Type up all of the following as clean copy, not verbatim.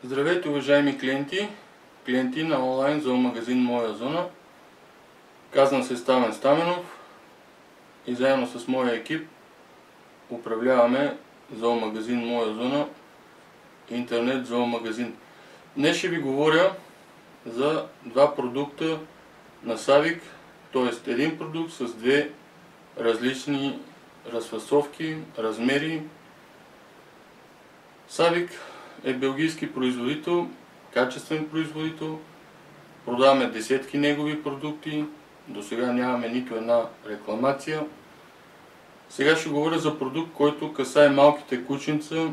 Здравейте, уважаеми клиенти на онлайн зоомагазин Моя зона. Казвам се Стамен Стаменов и заедно с моя екип управляваме зоомагазин Моя зона, интернет зоомагазин. Днес ще ви говоря за два продукта на Савик, т.е. един продукт с две различни разфасовки, размери. Савик е белгийски производител, качествен производител. Продаваме десетки негови продукти. До сега нямаме нито една рекламация. Сега ще говоря за продукт, който касае малките кученца,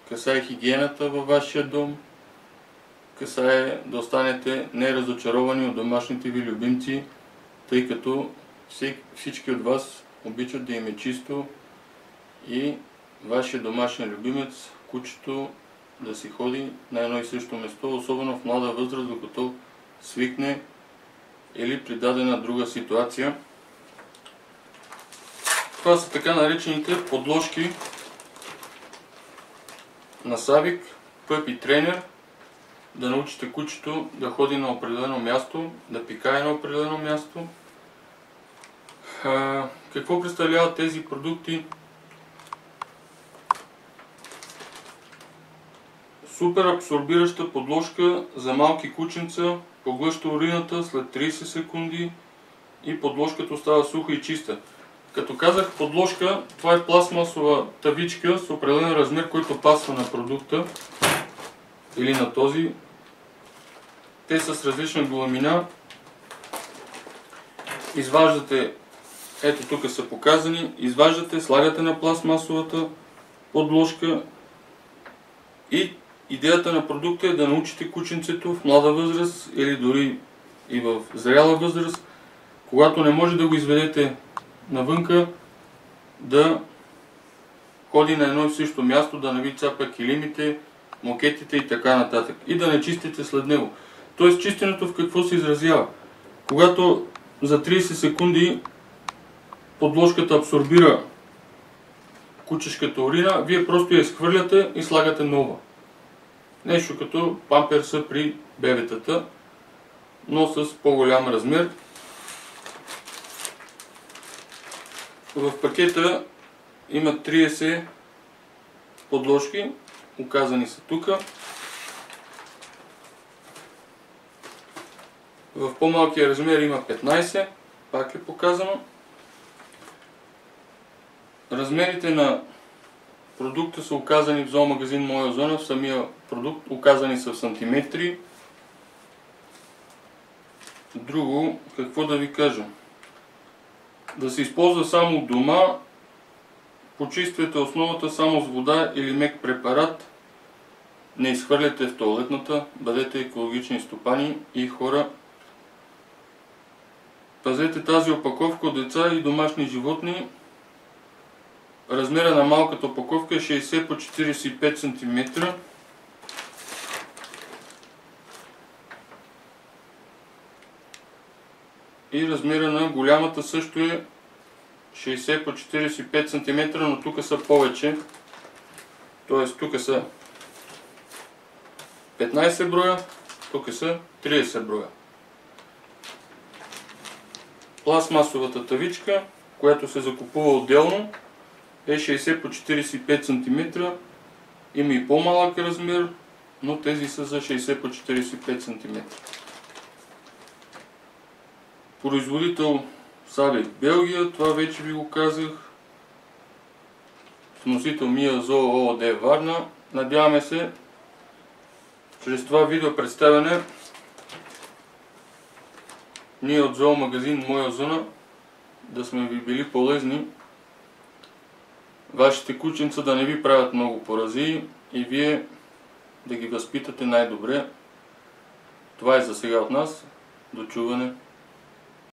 касае хигиената във вашия дом, касае да останете неразочаровани от домашните ви любимци, тъй като всички от вас обичат да им е чисто и вашия домашен любимец, кучето, да си ходи на едно и също место, особено в млада възраст, докато свикне или при дадена друга ситуация. Това са така наречените подложки на Савик, Puppy Trainer, да научите кучето да ходи на определено място, да пикае на определено място. Какво представляват тези продукти? Супер абсорбираща подложка за малки кученца, поглъща урината след 30 секунди и подложката остава суха и чиста. Като казах подложка, това е пластмасова тавичка с определен размер, който пасва на продукта или на този. Те са с различна големина. Изваждате, ето тук са показани, изваждате, слагате на пластмасовата подложка и идеята на продукта е да научите кученцето в млада възраст или дори и в зряла възраст, когато не може да го изведете навънка, да ходи на едно и също място, да не ви цапа килимите, мокетите и така нататък. И да не чистите след него. Тоест чистенето в какво се изразява? Когато за 30 секунди подложката абсорбира кучешката урина, вие просто я изхвърляте и слагате нова. Нещо като памперса при бебетата, но с по-голям размер. В пакета има 30 подложки, указани са тук. В по-малкия размер има 15, пак е показано. Размерите на продукта са указани в зоомагазин Моя зона, в самия продукт, указани са в сантиметри. Друго, какво да ви кажа? Да се използва само у дома, почиствайте основата само с вода или мек препарат, не изхвърляте в тоалетната, бъдете екологични стопани и хора. Пазете тази опаковка от деца и домашни животни. Размера на малката опаковка е 60 по 45 см. И размера на голямата също е 60 по 45 см, но тук са повече. Т.е. тук са 15 броя, тук са 30 броя. Пластмасовата тавичка, която се закупува отделно, е 60 по 45 см. Има и по-малък размер, но тези са за 60 по 45 см. Производител Савик Белгия, това вече ви го казах. Вносител Мия Зоо ООД Варна. Надяваме се, чрез това видео представяне, ние от зоомагазин Моя зона да сме ви били полезни. Вашите кученца да не ви правят много поразии и вие да ги възпитате най-добре. Това е за сега от нас. До чуване!